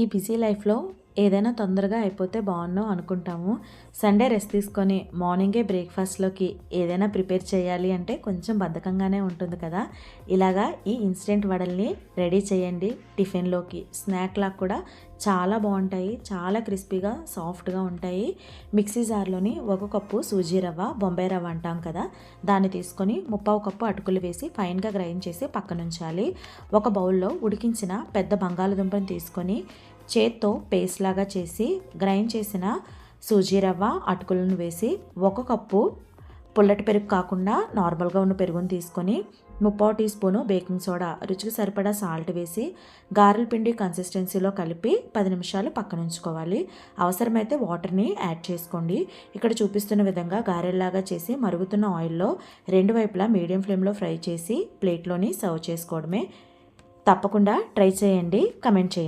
ఈ బిజీ లైఫ్లో ఏదైనా తొందరగా అయిపోతే బాగుండు అనుకుంటాము. సండే రెస్ట్ తీసుకొని మార్నింగే బ్రేక్ఫాస్ట్లోకి ఏదైనా ప్రిపేర్ చేయాలి అంటే కొంచెం బద్ధకంగానే ఉంటుంది కదా. ఇలాగా ఈ ఇన్స్టెంట్ వడల్ని రెడీ చేయండి. టిఫిన్లోకి స్నాక్లా కూడా చాలా బాగుంటాయి. చాలా క్రిస్పీగా సాఫ్ట్గా ఉంటాయి. మిక్సీ జార్లోని 1 కప్పు సూజీ రవ్వ, బొంబాయి రవ్వ అంటాం కదా, దాన్ని తీసుకొని 3/4 కప్పు అటుకులు వేసి ఫైన్గా గ్రైండ్ చేసి పక్కన ఉంచాలి. ఒక బౌల్లో ఉడికించిన పెద్ద బంగాళదుంపని తీసుకొని చేత్తో పేస్ట్ లాగా చేసి గ్రైండ్ చేసిన సూజీ రవ్వ, అటుకులను వేసి 1 కప్పు పుల్లటి పెరుగు కాకుండా నార్మల్గా ఉన్న పెరుగుని తీసుకొని 3/4 టీ స్పూను బేకింగ్ సోడా, రుచికి సరిపడా సాల్ట్ వేసి గారెల పిండి కన్సిస్టెన్సీలో కలిపి 10 నిమిషాలు పక్కన ఉంచుకోవాలి. అవసరమైతే వాటర్ని యాడ్ చేసుకోండి. ఇక్కడ చూపిస్తున్న విధంగా గారెల్లాగా చేసి మరుగుతున్న ఆయిల్లో 2 వైపులా మీడియం ఫ్లేమ్లో ఫ్రై చేసి ప్లేట్లోని సర్వ్ చేసుకోవడమే. తప్పకుండా ట్రై చేయండి, కమెంట్ చేయండి.